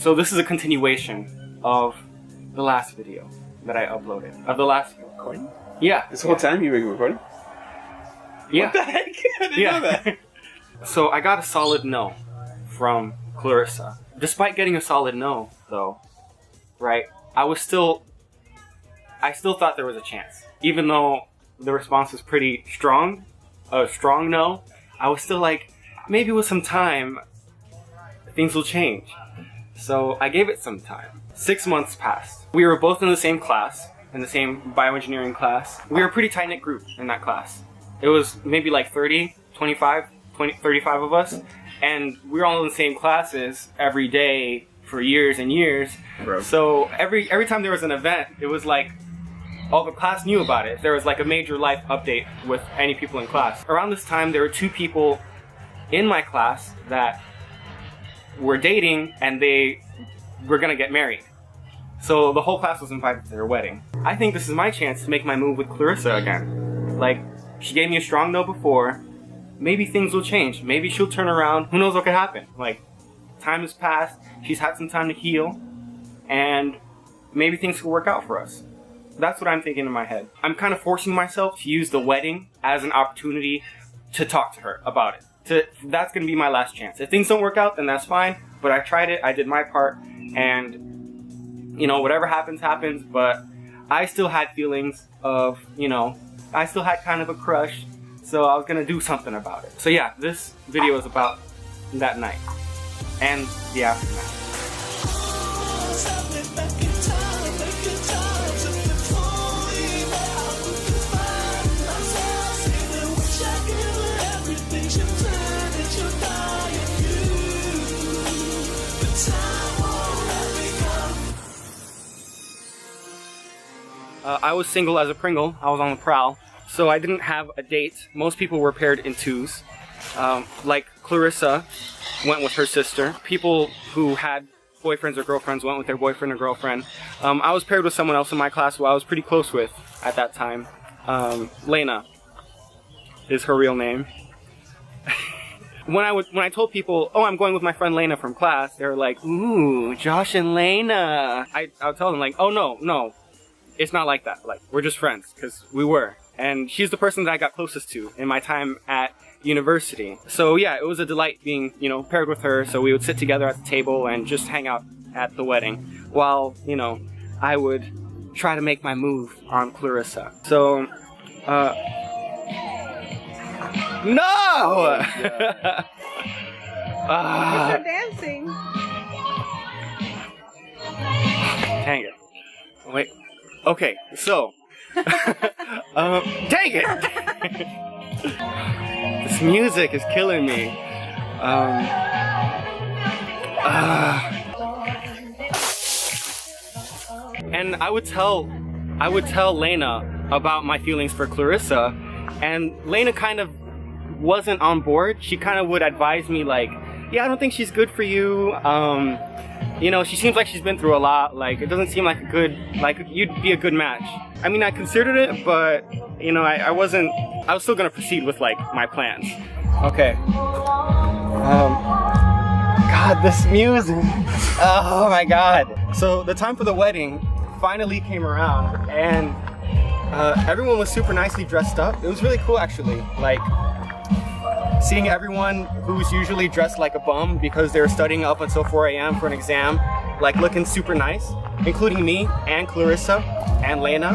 So this is a continuation of the last video that I uploaded. Of the last recording? Yeah. This whole time you've been recording? Yeah. What the heck? I didn't know that. So I got a solid no from Clarissa. Despite getting a solid no, though, right, I still thought there was a chance. Even though the response was pretty strong, a strong no, I was still like, maybe with some time, things will change. So I gave it some time. 6 months passed. We were both in the same class, in the same bioengineering class. We were a pretty tight-knit group in that class. It was maybe like 35 of us, and we were all in the same classes every day for years and years. Bro. So every time there was an event, it was like all the class knew about it. If there was like a major life update with any people in class. Around this time, there were 2 people in my class that were dating, and they were gonna get married. So the whole class was invited to their wedding. I think this is my chance to make my move with Clarissa again. Like, she gave me a strong no before. Maybe things will change. Maybe she'll turn around. Who knows what could happen? Like, time has passed. She's had some time to heal. And maybe things will work out for us. That's what I'm thinking in my head. I'm kind of forcing myself to use the wedding as an opportunity to talk to her about it. That's going to be my last chance. If things don't work out, then that's fine. But I tried it. I did my part. And, you know, whatever happens, happens. But I still had feelings of, you know, I still had kind of a crush. So I was going to do something about it. So yeah, this video is about that night and the aftermath. I was single as a Pringle. I was on the prowl. So I didn't have a date. Most people were paired in 2s. Like Clarissa went with her sister. People who had boyfriends or girlfriends went with their boyfriend or girlfriend. I was paired with someone else in my class who I was pretty close with at that time. Lena is her real name. When I told people, oh, I'm going with my friend Lena from class, they were like, ooh, Josh and Lena. I would tell them like, oh no, it's not like that. Like, we're just friends, because we were. And she's the person that I got closest to in my time at university. So yeah, it was a delight being, you know, paired with her. So we would sit together at the table and just hang out at the wedding while, you know, I would try to make my move on Clarissa. So, no! You're dancing. Dang it. Wait. Okay, so. Dang it! This music is killing me. And I would tell Lena about my feelings for Clarissa, and Lena kind of wasn't on board. She kind of would advise me like, yeah, I don't think she's good for you. You know, she seems like she's been through a lot. Like, it doesn't seem like you'd be a good match. I mean, I considered it, but, you know, I was still gonna proceed with, like, my plans. Okay. God, this music. Oh my God. So the time for the wedding finally came around, and everyone was super nicely dressed up. It was really cool, actually. Like, seeing everyone who's usually dressed like a bum because they were studying up until 4 a.m. for an exam, like looking super nice, including me and Clarissa and Lena.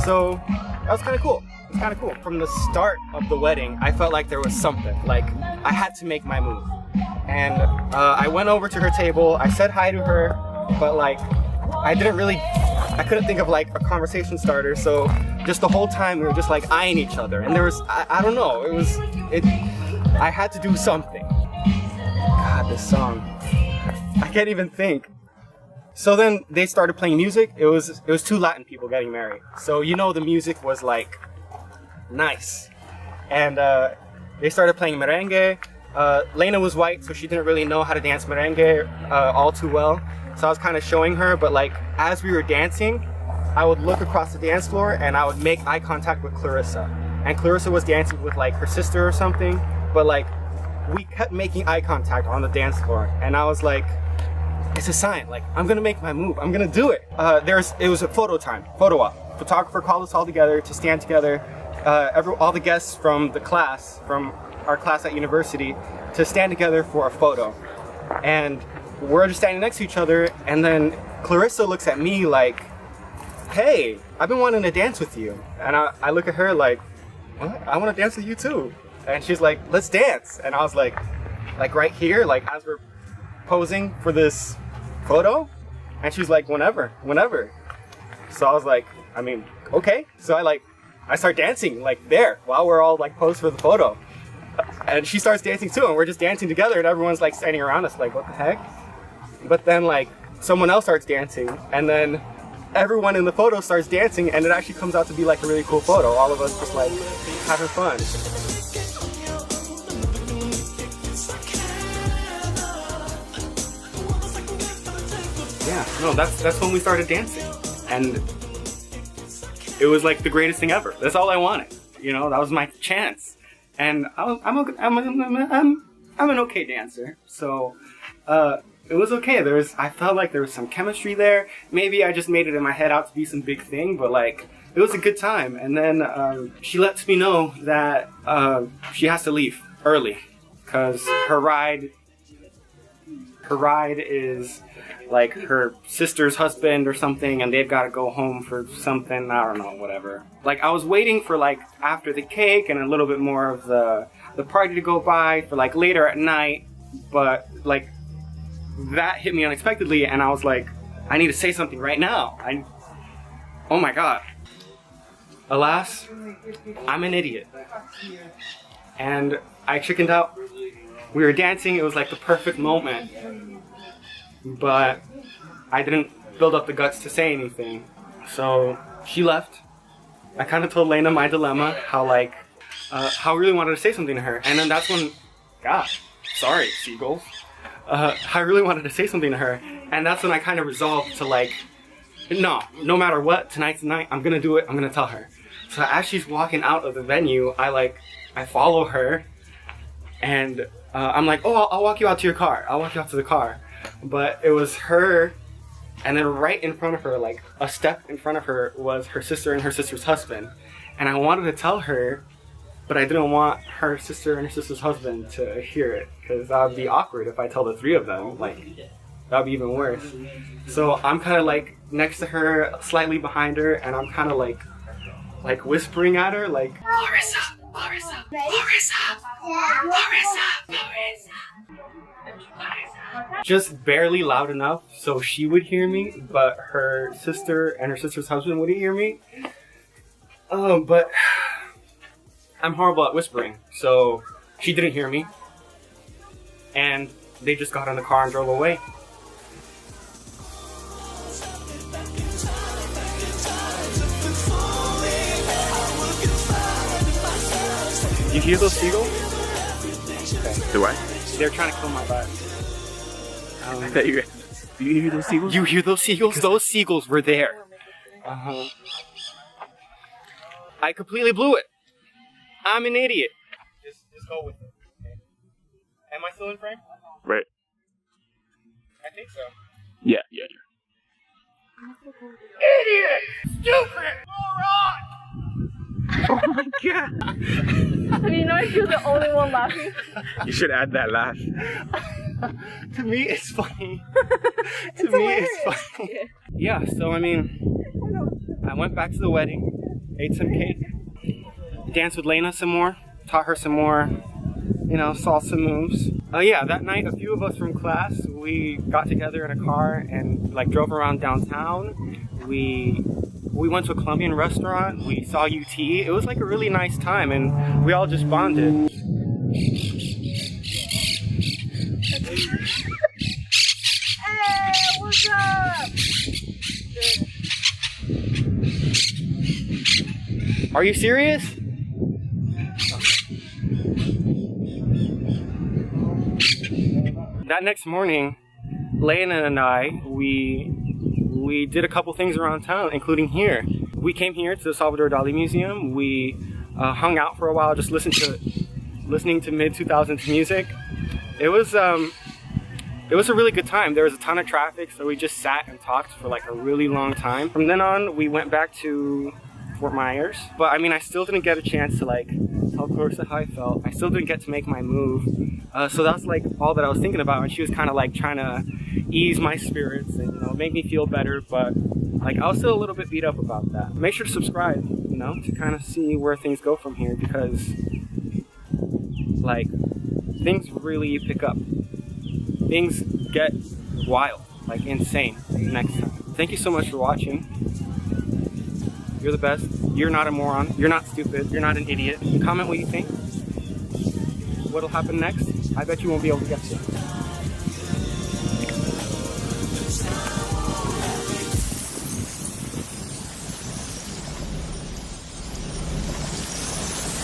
So that was kind of cool. It was kind of cool. From the start of the wedding, I felt like there was something. Like, I had to make my move. And I went over to her table. I said hi to her, but like, I couldn't think of like a conversation starter. So just the whole time we were just like eyeing each other. And there was, I don't know, I had to do something. God, this song. I can't even think. So then they started playing music. It was 2 Latin people getting married. So, you know, the music was like nice. And they started playing merengue. Lena was white, so she didn't really know how to dance merengue all too well. So I was kind of showing her, but like as we were dancing, I would look across the dance floor and I would make eye contact with Clarissa. And Clarissa was dancing with like her sister or something, but like we kept making eye contact on the dance floor. And I was like, it's a sign. Like, I'm gonna make my move. I'm gonna do it. It was a photo op. Photographer called us all together to stand together. All the guests from the class, from our class at university, to stand together for a photo. And we're just standing next to each other, and then Clarissa looks at me like, hey, I've been wanting to dance with you. And I look at her like, what? I want to dance with you too. And she's like, let's dance. And I was like right here, like as we're posing for this photo. And she's like, whenever. So I was like, I mean, okay. So I start dancing like there while we're all like posed for the photo. And she starts dancing too, and we're just dancing together, and everyone's like standing around us like, what the heck? But then like someone else starts dancing, and then everyone in the photo starts dancing, and it actually comes out to be like a really cool photo. All of us just like having fun. Yeah, no, that's when we started dancing, and it was like the greatest thing ever. That's all I wanted, you know. That was my chance, and I'm an okay dancer, so it was okay. I felt like there was some chemistry there. Maybe I just made it in my head out to be some big thing, but like it was a good time. And then she lets me know that she has to leave early because her ride is like her sister's husband or something, and they've got to go home for something, I don't know, whatever. Like, I was waiting for like after the cake and a little bit more of the party to go by for like later at night, but like that hit me unexpectedly, and I was like, I need to say something right now. Oh my god. Alas, I'm an idiot. And I chickened out. We were dancing, it was like the perfect moment. But I didn't build up the guts to say anything. So she left. I kind of told Lena my dilemma, how I really wanted to say something to her. And then that's when, God, sorry, seagulls. I really wanted to say something to her. And that's when I kind of resolved to like, no matter what, tonight's the night, I'm gonna do it, I'm gonna tell her. So as she's walking out of the venue, I follow her, and I'm like, oh, I'll walk you out to your car. I'll walk you out to the car. But it was her, and then right in front of her, like a step in front of her, was her sister and her sister's husband. And I wanted to tell her, but I didn't want her sister and her sister's husband to hear it, because that would be awkward if I tell the three of them. Like, that would be even worse. So I'm kind of like next to her, slightly behind her, and I'm kind of like whispering at her, like, Clarissa, Clarissa, Clarissa, Clarissa, Clarissa. Just barely loud enough so she would hear me, but her sister and her sister's husband wouldn't hear me. But I'm horrible at whispering, so she didn't hear me. And they just got in the car and drove away. You hear those seagulls? Okay. Do I? They're trying to kill my vibe. I thought do you hear those seagulls? You hear those seagulls? Those seagulls were there. I completely blew it. I'm an idiot. Just go with it. Okay. Am I still in frame? Right. I think so. Yeah. Idiot! Stupid! Moron! Oh my god! And you know if you're the only one laughing? You should add that laugh. To me, it's funny. It's funny. Yeah, so I mean, I went back to the wedding, ate some cake, danced with Lena some more, taught her some more, salsa moves. Yeah, that night, a few of us from class, we got together in a car and drove around downtown. We went to a Colombian restaurant, we saw UT. It was a really nice time, and we all just bonded. Hey, what's up? Are you serious? That next morning, Lena and I, we did a couple things around town, including here. We came here to the Salvador Dali Museum. We hung out for a while, just listening to mid-2000s music. It was it was a really good time. There was a ton of traffic, so we just sat and talked for like a really long time. From then on, we went back to Fort Myers, but I mean, I still didn't get a chance to like tell Clarissa how I felt. I still didn't get to make my move. So that's like all that I was thinking about, and she was kind of like trying to ease my spirits and, you know, make me feel better, but like I was still a little bit beat up about that. Make sure to subscribe, you know, to kind of see where things go from here, because like things really pick up. Things get wild, like insane next time. Thank you so much for watching. You're the best. You're not a moron. You're not stupid. You're not an idiot. Comment what you think. What'll happen next? I bet you won't be able to guess it.